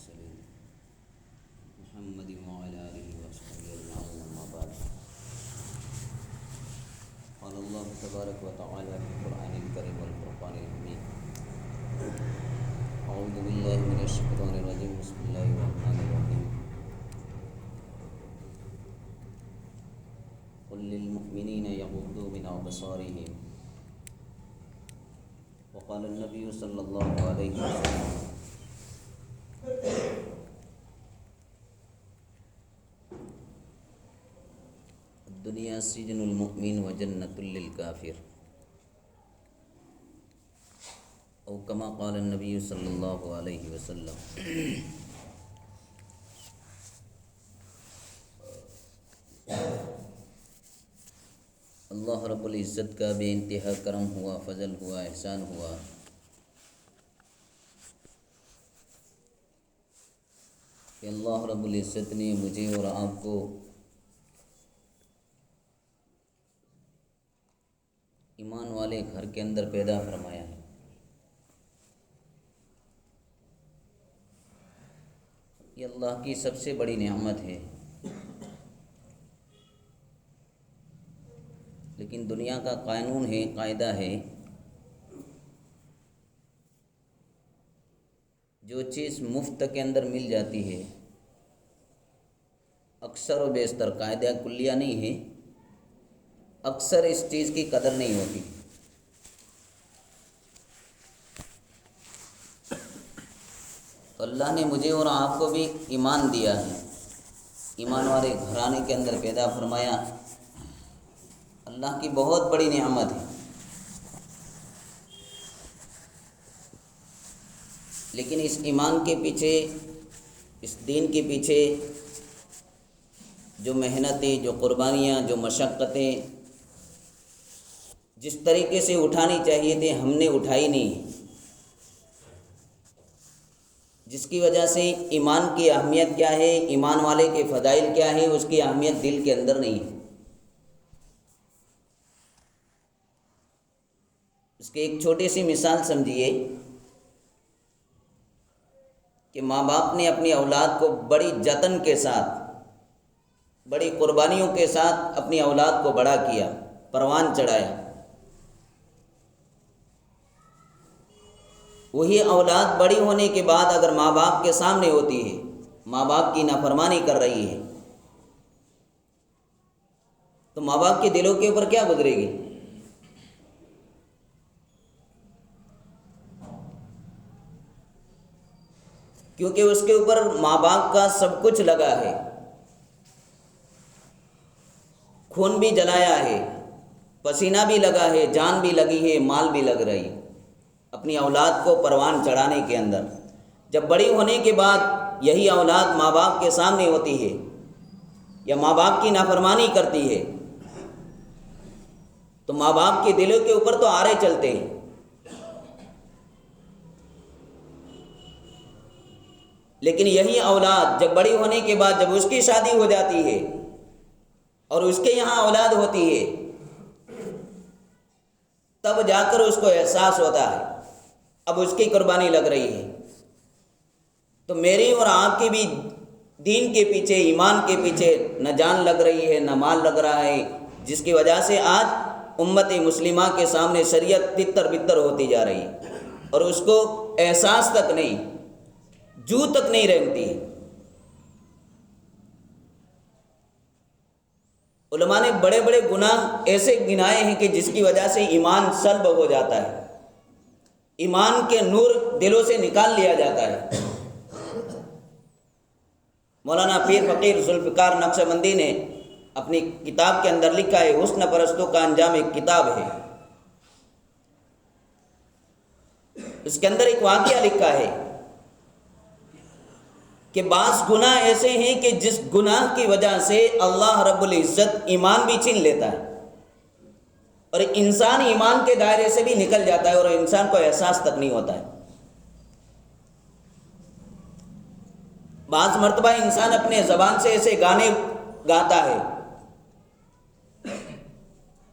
المرسلين محمد وعلى آله وصحبه أجمعين أما بعد قال الله تبارك وتعالى في القرآن الكريم والفرقان الحميد أعوذ بالله من الشيطان الرجيم بسم الله الرحمن الرحيم قل للمؤمنين يغضوا من أبصارهم وقال النبي صلى الله عليه وسلم الدنيا سجن المؤمن وجنة للكافر او كما قال النبي صلی اللہ علیہ وسلم۔ اللہ رب العزت کا بے انتہا کرم ہوا، فضل ہوا، احسان ہوا کہ اللہ رب العزت نے مجھے اور آپ کو ایمان والے گھر کے اندر پیدا فرمایا ہے۔ یہ اللہ کی سب سے بڑی نعمت ہے، لیکن دنیا کا قانون ہے، قاعدہ ہے، جو چیز مفت کے اندر مل جاتی ہے اکثر و بیشتر، قاعدہ کلیہ نہیں ہے، اکثر اس چیز کی قدر نہیں ہوتی۔ تو اللہ نے مجھے اور آپ کو بھی ایمان دیا ہے، ایمان والے گھرانے کے اندر پیدا فرمایا، اللہ کی بہت بڑی نعمت ہے۔ لیکن اس ایمان کے پیچھے، اس دین کے پیچھے جو محنتیں، جو قربانیاں، جو مشقتیں جس طریقے سے اٹھانی چاہیے تھے ہم نے اٹھائی نہیں، جس کی وجہ سے ایمان کی اہمیت کیا ہے، ایمان والے کے فضائل کیا ہے، اس کی اہمیت دل کے اندر نہیں ہے۔ اس کی ایک چھوٹی سی مثال سمجھیے کہ ماں باپ نے اپنی اولاد کو بڑی جتن کے ساتھ، بڑی قربانیوں کے ساتھ اپنی اولاد کو بڑا کیا، پروان چڑھایا۔ وہی اولاد بڑی ہونے کے بعد اگر ماں باپ کے سامنے ہوتی ہے، ماں باپ کی نافرمانی کر رہی ہے، تو ماں باپ کے دلوں کے اوپر کیا گزرے گی؟ کیونکہ اس کے اوپر ماں باپ کا سب کچھ لگا ہے، خون بھی جلایا ہے، پسینہ بھی لگا ہے، جان بھی لگی ہے، مال بھی لگ رہی ہے اپنی اولاد کو پروان چڑھانے کے اندر۔ جب بڑی ہونے کے بعد یہی اولاد ماں باپ کے سامنے ہوتی ہے یا ماں باپ کی نافرمانی کرتی ہے تو ماں باپ کے دلوں کے اوپر تو آرے چلتے ہیں۔ لیکن یہی اولاد جب بڑی ہونے کے بعد جب اس کی شادی ہو جاتی ہے اور اس کے یہاں اولاد ہوتی ہے تب جا کر اس کو احساس ہوتا ہے اب اس کی قربانی لگ رہی ہے۔ تو میری اور آپ کی بھی دین کے پیچھے، ایمان کے پیچھے نہ جان لگ رہی ہے، نہ مال لگ رہا ہے، جس کی وجہ سے آج امت مسلمہ کے سامنے شریعت تتر بتر ہوتی جا رہی ہے اور اس کو احساس تک نہیں، جو تک نہیں رہتی۔ علماء نے بڑے بڑے گناہ ایسے گنائے ہیں کہ جس کی وجہ سے ایمان سلب ہو جاتا ہے، ایمان کے نور دلوں سے نکال لیا جاتا ہے۔ مولانا پیر فقیر ذوالفقار نقشبندی نے اپنی کتاب کے اندر لکھا ہے، حسن پرستوں کا انجام ایک کتاب ہے، اس کے اندر ایک واقعہ لکھا ہے کہ بعض گناہ ایسے ہیں کہ جس گناہ کی وجہ سے اللہ رب العزت ایمان بھی چھین لیتا ہے اور انسان ایمان کے دائرے سے بھی نکل جاتا ہے اور انسان کو احساس تک نہیں ہوتا ہے۔ بعض مرتبہ انسان اپنے زبان سے ایسے گانے گاتا ہے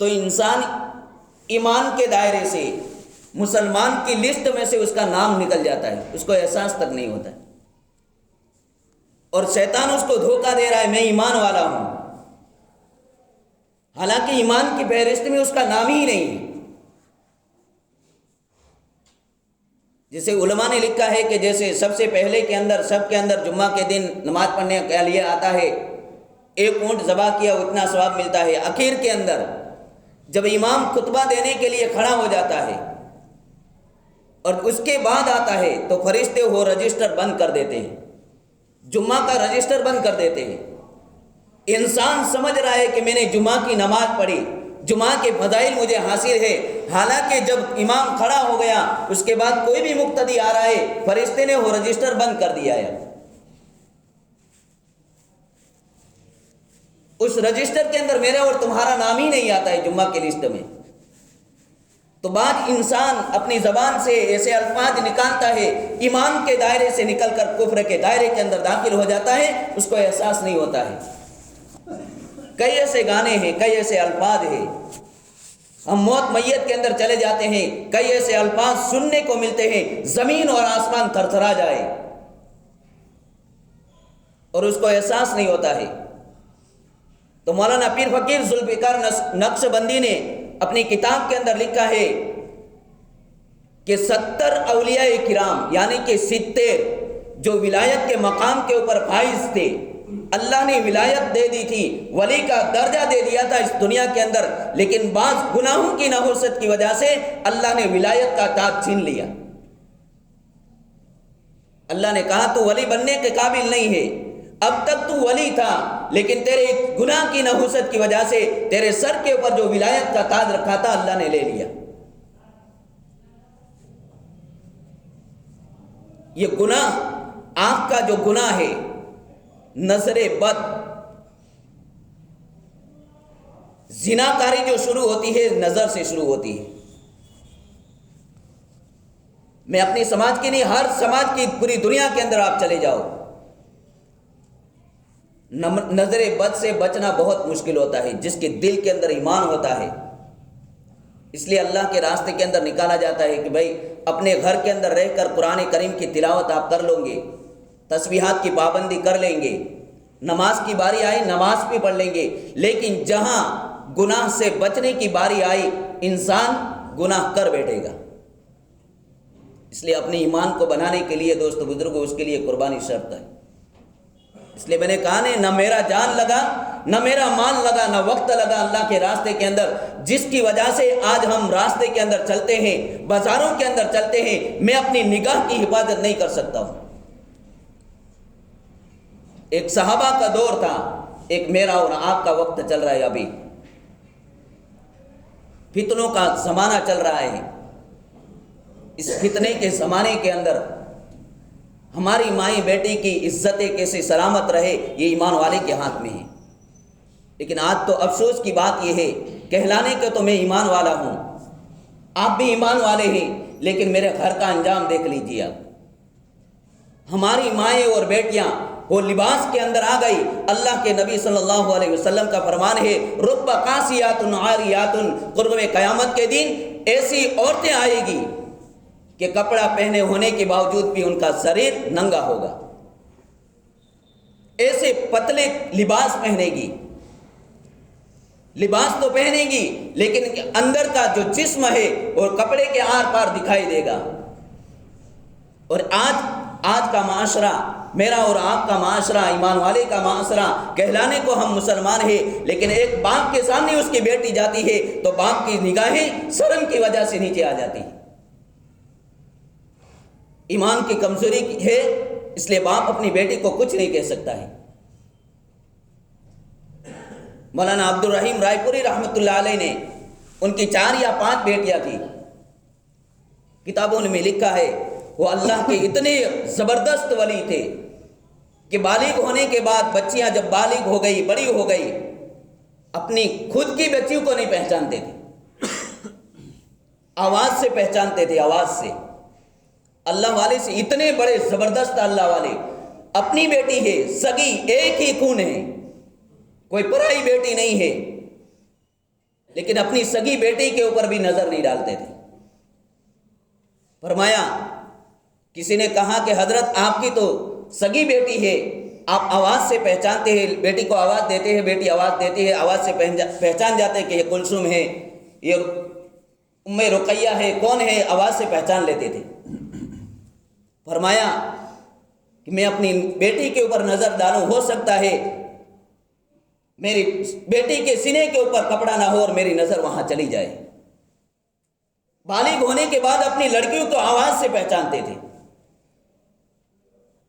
تو انسان ایمان کے دائرے سے، مسلمان کی لسٹ میں سے اس کا نام نکل جاتا ہے، اس کو احساس تک نہیں ہوتا ہے۔ اور شیطان اس کو دھوکہ دے رہا ہے میں ایمان والا ہوں، حالانکہ ایمان کی فہرست میں اس کا نام ہی نہیں ہے۔ جیسے علماء نے لکھا ہے کہ جیسے سب سے پہلے کے اندر سب کے اندر جمعہ کے دن نماز پڑھنے کے لیے آتا ہے، ایک اونٹ ذبح کیا اتنا ثواب ملتا ہے۔ اخیر کے اندر جب امام خطبہ دینے کے لیے کھڑا ہو جاتا ہے اور اس کے بعد آتا ہے تو فرشتے وہ رجسٹر بند کر دیتے ہیں، جمعہ کا رجسٹر بند کر دیتے ہیں۔ انسان سمجھ رہا ہے کہ میں نے جمعہ کی نماز پڑھی، جمعہ کے فضائل مجھے حاصل ہے، حالانکہ جب امام کھڑا ہو گیا اس کے بعد کوئی بھی مقتدی آ رہا ہے، فرشتے نے وہ رجسٹر بند کر دیا ہے۔ اس رجسٹر کے اندر میرا اور تمہارا نام ہی نہیں آتا ہے جمعہ کے لسٹ میں۔ تو بعد انسان اپنی زبان سے ایسے الفاظ نکالتا ہے، ایمان کے دائرے سے نکل کر کفر کے دائرے کے اندر داخل ہو جاتا ہے، اس کو احساس نہیں ہوتا ہے۔ کئی ایسے گانے ہیں، کئی ایسے الفاظ ہیں، ہم موت میت کے اندر چلے جاتے ہیں، کئی ایسے الفاظ سننے کو ملتے ہیں زمین اور آسمان تھر تھرا جائے اور اس کو احساس نہیں ہوتا ہے۔ تو مولانا پیر فقیر ذوالفقار نقشبندی نے اپنی کتاب کے اندر لکھا ہے کہ 70 اولیاء کرام یعنی کہ 70 جو ولایت کے مقام کے اوپر فائز تھے، اللہ نے ولایت دے دی تھی، ولی کا درجہ دے دیا تھا اس دنیا کے اندر، لیکن بعض گناہوں کی نحوست کی وجہ سے اللہ نے ولایت کا تاج چھین لیا۔ اللہ نے کہا تو ولی بننے کے قابل نہیں ہے، اب تک تو ولی تھا لیکن تیرے گناہ کی نحوست کی وجہ سے تیرے سر کے اوپر جو ولایت کا تاج رکھا تھا اللہ نے لے لیا۔ یہ گناہ، آنکھ کا جو گناہ ہے، نظر بد، زناکاری جو شروع ہوتی ہے نظر سے شروع ہوتی ہے۔ میں اپنی سماج کی نہیں، ہر سماج کی پوری دنیا کے اندر آپ چلے جاؤ، نظر بد سے بچنا بہت مشکل ہوتا ہے جس کے دل کے اندر ایمان ہوتا ہے۔ اس لیے اللہ کے راستے کے اندر نکالا جاتا ہے کہ بھائی اپنے گھر کے اندر رہ کر قرآن کریم کی تلاوت آپ کر لیں گے، تسبیحات کی پابندی کر لیں گے، نماز کی باری آئی نماز بھی پڑھ لیں گے، لیکن جہاں گناہ سے بچنے کی باری آئی انسان گناہ کر بیٹھے گا۔ اس لیے اپنے ایمان کو بنانے کے لیے دوست بزرگوں اس کے لیے قربانی شرط ہے۔ اس لیے میں نے کہا نہ میرا جان لگا، نہ میرا مال لگا، نہ وقت لگا اللہ کے راستے کے اندر، جس کی وجہ سے آج ہم راستے کے اندر چلتے ہیں، بازاروں کے اندر چلتے ہیں، میں اپنی نگاہ کی حفاظت نہیں کر سکتا ہوں۔ ایک صحابہ کا دور تھا، ایک میرا اور آپ کا وقت چل رہا ہے، ابھی فتنوں کا زمانہ چل رہا ہے۔ اس فتنے کے زمانے کے اندر ہماری مائیں بیٹی کی عزتیں کیسے سلامت رہے یہ ایمان والے کے ہاتھ میں ہے۔ لیکن آج تو افسوس کی بات یہ ہے، کہلانے کے تو میں ایمان والا ہوں، آپ بھی ایمان والے ہیں، لیکن میرے گھر کا انجام دیکھ لیجیے آپ۔ ہماری مائیں اور بیٹیاں وہ لباس کے اندر آ گئی۔ اللہ کے نبی صلی اللہ علیہ وسلم کا فرمان ہے رب قاسیات عاریات، قرب قیامت کے دن ایسی عورتیں آئے گی کہ کپڑا پہنے ہونے کے باوجود بھی ان کا شریر ننگا ہوگا، ایسے پتلے لباس پہنے گی، لباس تو پہنے گی لیکن اندر کا جو جسم ہے وہ کپڑے کے آر پار دکھائی دے گا۔ اور آج کا معاشرہ، میرا اور آپ کا معاشرہ، ایمان والے کا معاشرہ، کہلانے کو ہم مسلمان ہیں لیکن ایک باپ کے سامنے اس کی بیٹی جاتی ہے تو باپ کی نگاہیں شرم کی وجہ سے نیچے آ جاتی ہیں۔ ایمان کی کمزوری ہے، اس لیے باپ اپنی بیٹی کو کچھ نہیں کہہ سکتا ہے۔ مولانا عبد الرحیم رائے پوری رحمۃ اللہ علیہ نے، ان کی 4 یا 5 بیٹیاں تھیں، کتابوں میں لکھا ہے وہ اللہ کے اتنے زبردست ولی تھے کہ بالغ ہونے کے بعد بچیاں جب بالغ ہو گئی، بڑی ہو گئی، اپنی خود کی بچیوں کو نہیں پہچانتے تھے، آواز سے پہچانتے تھے، آواز سے۔ اللہ والے سے اتنے بڑے زبردست اللہ والے، اپنی بیٹی ہے، سگی، ایک ہی خون ہے، کوئی پرائی بیٹی نہیں ہے، لیکن اپنی سگی بیٹی کے اوپر بھی نظر نہیں ڈالتے تھے۔ فرمایا، کسی نے کہا کہ حضرت آپ کی تو سگی بیٹی ہے آپ آواز سے پہچانتے ہیں، بیٹی کو آواز دیتے ہیں، بیٹی آواز دیتی ہے، آواز سے پہچان جاتے ہیں کہ یہ کلثوم ہے، یہ ام رقیہ ہے، کون ہے، آواز سے پہچان لیتے تھے۔ فرمایا کہ میں اپنی بیٹی کے اوپر نظر ڈالوں، ہو سکتا ہے میری بیٹی کے سینے کے اوپر کپڑا نہ ہو اور میری نظر وہاں چلی جائے۔ بالغ ہونے کے بعد اپنی لڑکیوں کو آواز سے پہچانتے تھے۔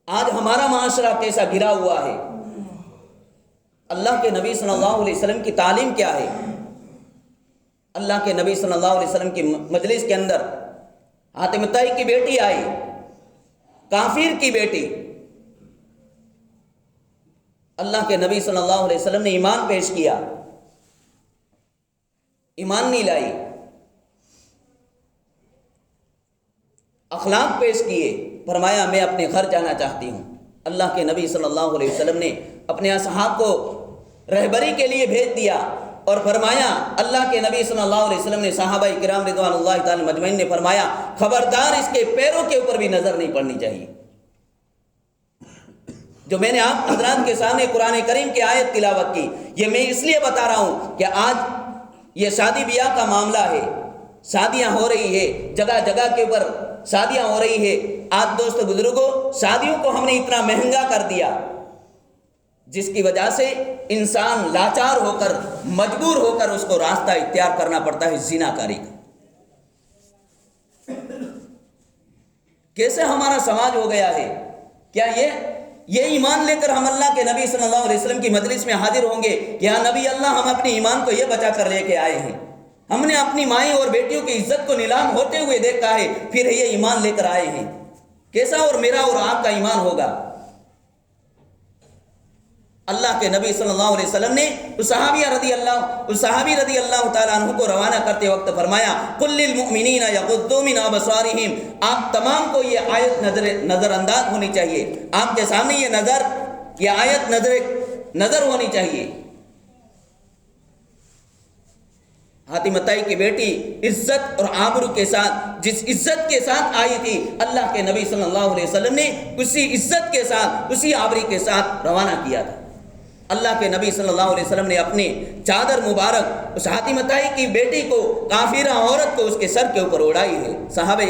آج ہمارا معاشرہ کیسا گرا ہوا ہے؟ اللہ کے نبی صلی اللہ علیہ وسلم کی تعلیم کیا ہے؟ اللہ کے نبی صلی اللہ علیہ وسلم کی مجلس کے اندر حاتم طائی کی بیٹی آئی، کافر کی بیٹی، اللہ کے نبی صلی اللہ علیہ وسلم نے ایمان پیش کیا، ایمان نہیں لائی، اخلاق پیش کیے، فرمایا میں اپنے گھر جانا چاہتی ہوں۔ اللہ کے نبی صلی اللہ علیہ وسلم نے اپنے اصحاب کو رہبری کے لیے بھیج دیا اور فرمایا، اللہ کے نبی صلی اللہ علیہ وسلم نے صحابہ کرام رضوان اللہ تعالی مجمعین نے فرمایا، خبردار اس کے پیروں کے اوپر بھی نظر نہیں پڑنی چاہیے۔ جو میں نے آپ حضرات کے سامنے قرآن کریم کی آیت تلاوت کی، یہ میں اس لیے بتا رہا ہوں کہ آج یہ شادی بیاہ کا معاملہ ہے، شادیاں ہو رہی ہے، جگہ جگہ کے اوپر شادیاں ہو رہی ہے۔ آج دوستو بزرگوں، شادیوں کو ہم نے اتنا مہنگا کر دیا جس کی وجہ سے انسان لاچار ہو کر، مجبور ہو کر اس کو راستہ اختیار کرنا پڑتا ہے زنا کاری کا۔ کیسے ہمارا سماج ہو گیا ہے؟ کیا یہ ایمان لے کر ہم اللہ کے نبی صلی اللہ علیہ وسلم کی مجلس میں حاضر ہوں گے کہ یا نبی اللہ، ہم اپنے ایمان کو یہ بچا کر لے کے آئے ہیں، ہم نے اپنی مائیں اور بیٹیوں کی عزت کو نیلام ہوتے ہوئے دیکھا ہے، پھر یہ ایمان لے کر آئے ہیں؟ کیسا اور میرا اور آپ کا ایمان ہوگا؟ اللہ کے نبی صلی اللہ علیہ وسلم نے اس صحابی رضی اللہ تعالیٰ عنہ کو روانہ کرتے وقت فرمایا، قل للمؤمنین یغضوا من ابصارہم، آپ تمام کو یہ آیت نظر انداز ہونی چاہیے، آپ کے سامنے یہ آیت نظر ہونی چاہیے۔ حاتم طائی کی بیٹی عزت اور آبرو کے ساتھ، جس عزت کے ساتھ آئی تھی، اللہ کے نبی صلی اللہ علیہ وسلم نے اسی عزت کے ساتھ، اسی آبری کے ساتھ روانہ کیا تھا۔ اللہ کے نبی صلی اللہ علیہ وسلم نے اپنی چادر مبارک اس حاتم طائی کی بیٹی کو، کافرہ عورت کو، اس کے سر کے اوپر اڑائی ہے۔ صحابہ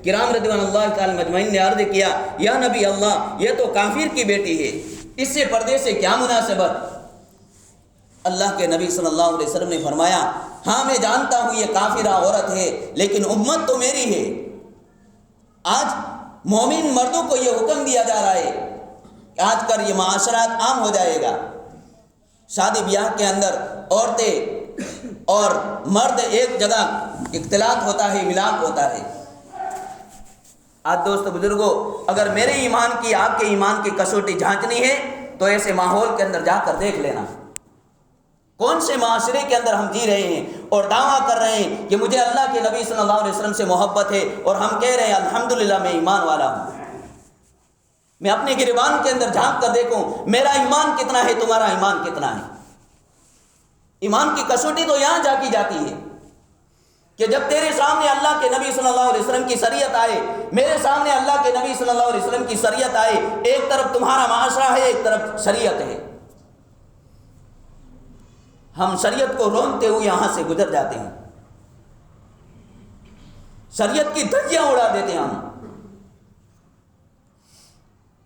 کرام رضوان اللہ تعالی مجمعین نے عرض کیا، یا نبی اللہ، یہ تو کافر کی بیٹی ہے، اس سے پردے سے کیا مناسبت؟ اللہ کے نبی صلی اللہ علیہ وسلم نے فرمایا، ہاں میں جانتا ہوں یہ کافرہ عورت ہے، لیکن امت تو میری ہے۔ آج مومن مردوں کو یہ حکم دیا جا رہا ہے کہ آج کل یہ معاشرات عام ہو جائے گا، شادی بیاہ کے اندر عورتیں اور مرد ایک جگہ اختلاط ہوتا ہے، ملاپ ہوتا ہے۔ آج دوست بزرگوں، اگر میرے ایمان کی، آپ کے ایمان کی کسوٹی جھانچنی ہے تو ایسے ماحول کے اندر جا کر دیکھ لینا، کون سے معاشرے کے اندر ہم جی رہے ہیں اور دعویٰ کر رہے ہیں کہ مجھے اللہ کے نبی صلی اللہ علیہ وسلم سے محبت ہے، اور ہم کہہ رہے ہیں الحمدللہ میں ایمان والا ہوں۔ میں اپنے گریبان کے اندر جھانک کر دیکھوں میرا ایمان کتنا ہے، تمہارا ایمان کتنا ہے۔ ایمان کی کسوٹی تو یہاں جا کی جاتی ہے کہ جب تیرے سامنے اللہ کے نبی صلی اللہ علیہ وسلم کی شریعت آئے، میرے سامنے اللہ کے نبی صلی اللہ علیہ وسلم کی شریعت آئے، ایک طرف تمہارا معاشرہ ہے، ایک طرف شریعت ہے، ہم شریعت کو رونتے ہوئے یہاں سے گزر جاتے ہیں، شریعت کی دھجیاں اڑا دیتے ہیں ہم۔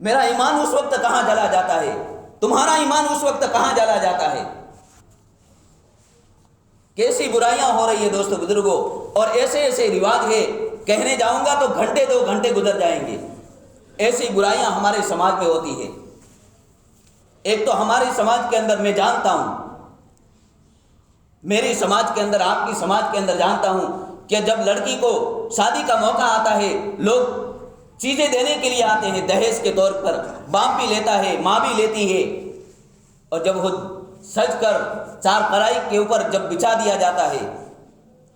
میرا ایمان اس وقت کہاں جلا جاتا ہے، تمہارا ایمان اس وقت کہاں جلا جاتا ہے؟ کیسی برائیاں ہو رہی ہے دوستو بزرگوں، اور ایسے ایسے رواج ہے، کہنے جاؤں گا تو گھنٹے 2 گھنٹے گزر جائیں گے۔ ایسی برائیاں ہمارے سماج میں ہوتی ہے۔ ایک تو ہمارے سماج کے اندر میں جانتا ہوں، میری سماج کے اندر، آپ کی سماج کے اندر جانتا ہوں کہ جب لڑکی کو شادی کا موقع آتا ہے، لوگ چیزیں دینے کے لیے آتے ہیں دہیج کے طور پر، باپ بھی لیتا ہے، ماں بھی لیتی ہے، اور جب وہ سج کر چار پرائی کے اوپر جب بچھا دیا جاتا ہے،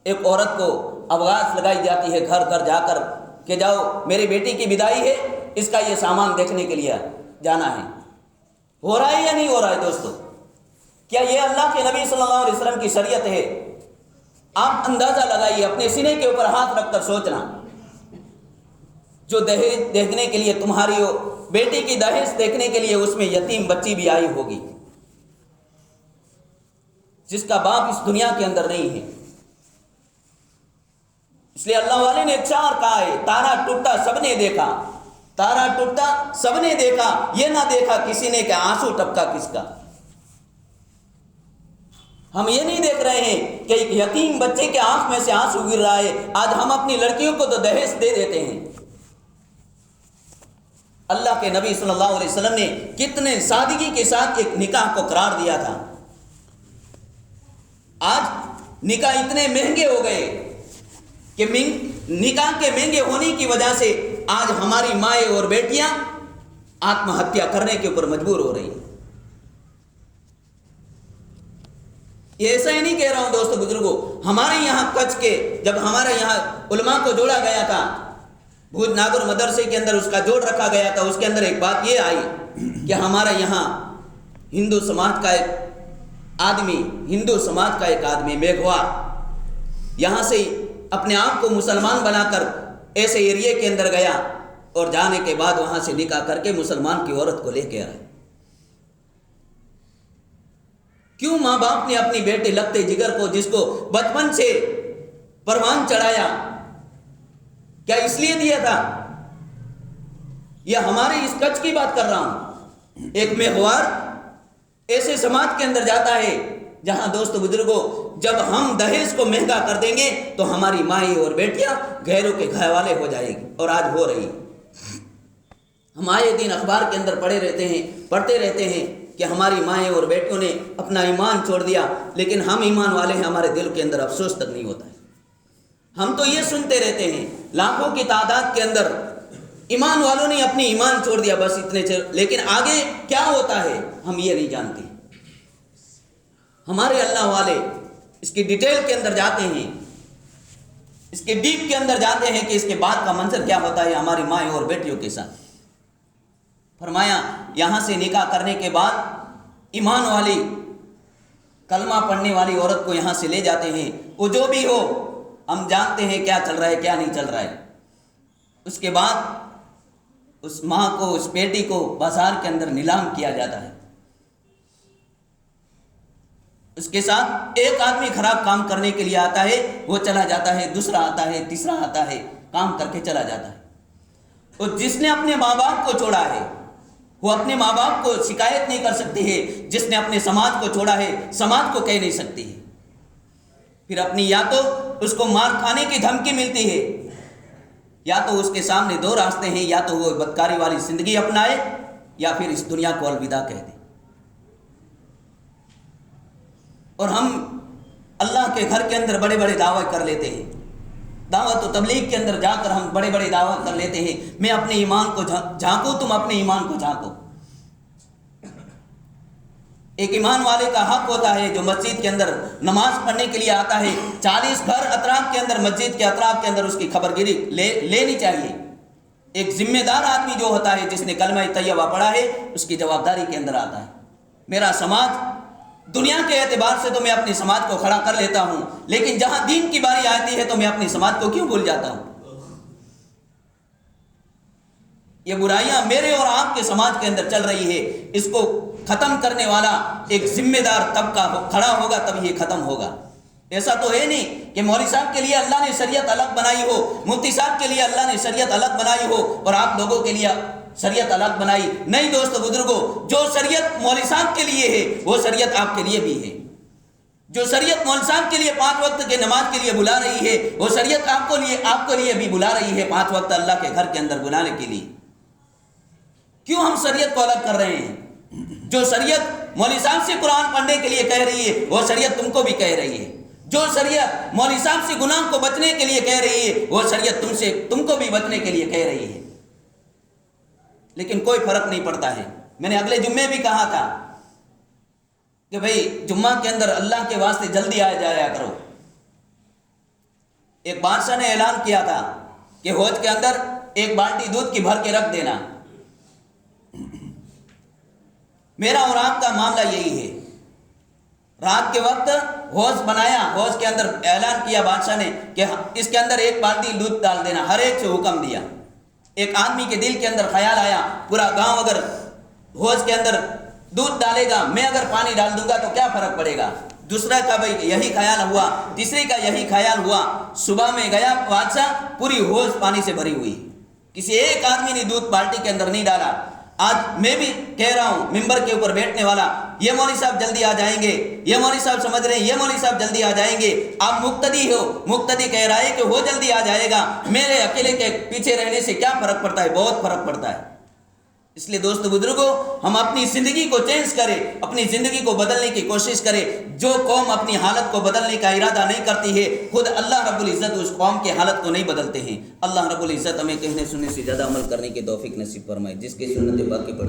ایک عورت کو آواز لگائی جاتی ہے گھر گھر جا کر کہ جاؤ میری بیٹی کی بدائی ہے، اس کا یہ سامان دیکھنے کے لیے جانا ہے۔ ہو رہا ہے یا نہیں ہو رہا ہے دوستو؟ کیا یہ اللہ کے نبی صلی اللہ علیہ وسلم کی شریعت ہے؟ آپ اندازہ لگائیے، اپنے سینے کے اوپر ہاتھ رکھ کر سوچنا، جو دہیج دیکھنے کے لیے تمہاری بیٹی کی دہیز دیکھنے کے لیے اس میں یتیم بچی بھی آئی ہوگی جس کا باپ اس دنیا کے اندر نہیں ہے. اس لیے اللہ والے نے ایک شعر کہا ہے، تارا ٹوٹا سب نے دیکھا، تارا ٹوٹا سب نے دیکھا، یہ نہ دیکھا کسی نے کہ آنسو ٹپکا کس کا. ہم یہ نہیں دیکھ رہے ہیں کہ ایک یتیم بچے کے آنکھ میں سے آنسو گر رہا ہے. آج ہم اپنی لڑکیوں کو تو دہیز دے دیتے ہیں. اللہ کے نبی صلی اللہ علیہ وسلم نے کتنے سادگی کے ساتھ ایک نکاح کو قرار دیا تھا. آج نکاح اتنے مہنگے ہو گئے کہ نکاح کے مہنگے ہونے کی وجہ سے آج ہماری مائیں اور بیٹیاں آتم ہتیا کرنے کے اوپر مجبور ہو رہی ہیں. یہ ایسا ہی نہیں کہہ رہا ہوں دوستو بزرگوں، ہمارے یہاں کچھ کے جب ہمارے یہاں علماء کو جوڑا گیا تھا، بھوج ناگر مدرسے کے اندر اس کا جوڑ رکھا گیا تھا، اس کے اندر ایک بات یہ آئی کہ ہمارے یہاں ہندو سماج کا ایک آدمی میگھوار یہاں سے اپنے آپ کو مسلمان بنا کر ایسے ایریے کے اندر گیا اور جانے کے بعد وہاں سے نکاح کر کے مسلمان کی عورت کو لے کے آیا. کیوں ماں باپ نے اپنی بیٹے لگتے جگر کو جس کو بچپن سے پروان چڑھایا، کیا اس لیے دیا تھا؟ یہ ہمارے اس کچھ کی بات کر رہا ہوں. ایک میگھوار ایسے سماج کے اندر جاتا ہے جہاں دوست بزرگوں جب ہم دہیز کو مہنگا کر دیں گے تو ہماری مائیں اور بیٹیاں گھروں کے گھروالے ہو جائے گی، اور آج ہو رہی. ہم آئے دن اخبار کے اندر پڑھتے رہتے ہیں کہ ہماری مائیں اور بیٹیوں نے اپنا ایمان چھوڑ دیا، لیکن ہم ایمان والے ہیں، ہمارے دل کے اندر افسوس تک نہیں ہوتا ہے. ہم تو یہ سنتے رہتے ہیں لاکھوں کی تعداد کے اندر ایمان والوں نے اپنی ایمان چھوڑ دیا، بس اتنے لیکن آگے کیا ہوتا ہے ہم یہ نہیں جانتے. ہمارے اللہ والے اس کی ڈیٹیل کے اندر جاتے ہیں، اس کے ڈیپ کے اندر جاتے ہیں کہ اس کے بعد کا منظر کیا ہوتا ہے ہماری مائیں اور بیٹیوں کے ساتھ. فرمایا یہاں سے نکاح کرنے کے بعد ایمان والی کلمہ پڑھنے والی عورت کو یہاں سے لے جاتے ہیں، وہ جو بھی ہو ہم جانتے ہیں کیا چل رہا ہے کیا نہیں چل رہا ہے. اس کے بعد اس ماں کو اس بیٹی کو بازار کے اندر نیلام کیا جاتا ہے. اس کے ساتھ ایک آدمی خراب کام کرنے کے لیے آتا ہے، وہ چلا جاتا ہے، دوسرا آتا ہے، تیسرا آتا ہے، کام کر کے چلا جاتا ہے. اور جس نے اپنے ماں باپ کو چھوڑا ہے وہ اپنے ماں باپ کو شکایت نہیں کر سکتی ہے، جس نے اپنے سماج کو چھوڑا ہے سماج کو کہہ نہیں سکتی ہے. پھر اپنی یا تو اس کو مار کھانے کی دھمکی ملتی ہے، یا تو اس کے سامنے دو راستے ہیں، یا تو وہ بدکاری والی زندگی اپنائے یا پھر اس دنیا کو الوداع کہہ دے. اور ہم اللہ کے گھر کے اندر بڑے بڑے دعوے کر لیتے ہیں، دعوت و تبلیغ کے اندر جا کر ہم بڑے بڑے دعوے کر لیتے ہیں، میں اپنے ایمان کو جھانکوں، تم اپنے ایمان کو جھانکو. ایک ایمان والے کا حق ہوتا ہے جو مسجد کے اندر نماز پڑھنے کے لیے آتا ہے، 40 گھر اطراف کے اندر مسجد کے اطراف کے اندر اس کی خبر گیری لینی چاہیے. ایک ذمہ دار آدمی جو ہوتا ہے جس نے کلمہ طیبہ پڑھا ہے اس کی جوابداری کے اندر آتا ہے. میرا سماج دنیا کے اعتبار سے تو میں اپنے سماج کو کھڑا کر لیتا ہوں، لیکن جہاں دین کی باری آتی ہے تو میں اپنے سماج کو کیوں بھول جاتا ہوں؟ یہ برائیاں میرے اور آپ کے سماج کے اندر چل رہی ہے، اس کو ختم کرنے والا ایک ذمہ دار طبقہ کھڑا ہوگا تب یہ ختم ہوگا. ایسا تو ہے نہیں کہ مولوی صاحب کے لیے اللہ نے شریعت الگ بنائی ہو، مفتی صاحب کے لیے اللہ نے شریعت الگ بنائی ہو اور آپ لوگوں کے لیے شریعت الگ بنائی. نہیں دوستو بزرگوں، جو شریعت مولوی صاحب کے لیے ہے وہ شریعت آپ کے لیے بھی ہے. جو شریعت مولوی صاحب کے لیے 5 وقت کے نماز کے لیے بلا رہی ہے وہ شریعت آپ کے لیے بھی بلا رہی ہے 5 وقت اللہ کے گھر کے اندر بلانے کے لیے. کیوں ہم شریعت کو الگ کر رہے ہیں؟ جو شریعت مولوی صاحب سے قرآن پڑھنے کے لیے کہہ رہی ہے وہ شریعت تم کو بھی کہہ رہی ہے. جو شریعت مولوی صاحب سے گناہ کو بچنے کے لیے کہہ رہی ہے وہ شریعت تم کو بھی بچنے کے لیے کہہ رہی ہے. لیکن کوئی فرق نہیں پڑتا ہے. میں نے اگلے جمعے بھی کہا تھا کہ بھئی جمعہ کے اندر اللہ کے واسطے جلدی آ جایا کرو. ایک بادشاہ نے اعلان کیا تھا کہ حوض کے اندر 1 بالٹی دودھ کی بھر کے رکھ دینا. میرا اور آپ کا معاملہ یہی ہے. رات کے وقت حوض بنایا، حوض کے اندر اعلان کیا بادشاہ نے کہ اس کے اندر 1 بالٹی دودھ ڈال دینا، ہر ایک سے حکم دیا. ایک آدمی کے دل کے اندر خیال آیا پورا گاؤں اگر حوض کے اندر دودھ ڈالے گا، میں اگر پانی ڈال دوں گا تو کیا فرق پڑے گا؟ دوسرا کا بھائی یہی خیال ہوا، تیسرے کا یہی خیال ہوا، صبح میں گیا بادشاہ، پوری حوض پانی سے بھری ہوئی، کسی ایک آدمی نے دودھ بالٹی کے اندر نہیں ڈالا۔ آج میں بھی کہہ رہا ہوں ممبر کے اوپر بیٹھنے والا، یہ مولوی صاحب جلدی آ جائیں گے، یہ مولوی صاحب سمجھ رہے ہیں یہ مولوی صاحب جلدی آ جائیں گے، آپ مقتدی ہو، مقتدی کہہ رہا ہے کہ وہ جلدی آ جائے گا، میرے اکیلے کے پیچھے رہنے سے کیا فرق پڑتا ہے؟ بہت فرق پڑتا ہے۔ اس لیے دوست بزرگوں، ہم اپنی زندگی کو چینج کریں، اپنی زندگی کو بدلنے کی کوشش کریں۔ جو قوم اپنی حالت کو بدلنے کا ارادہ نہیں کرتی ہے، خود اللہ رب العزت اس قوم کی حالت کو نہیں بدلتے ہیں۔ اللہ رب العزت ہمیں کہنے سننے سے زیادہ عمل کرنے کی توفیق نصیب فرمائے، جس کی سنت باقی پڑھ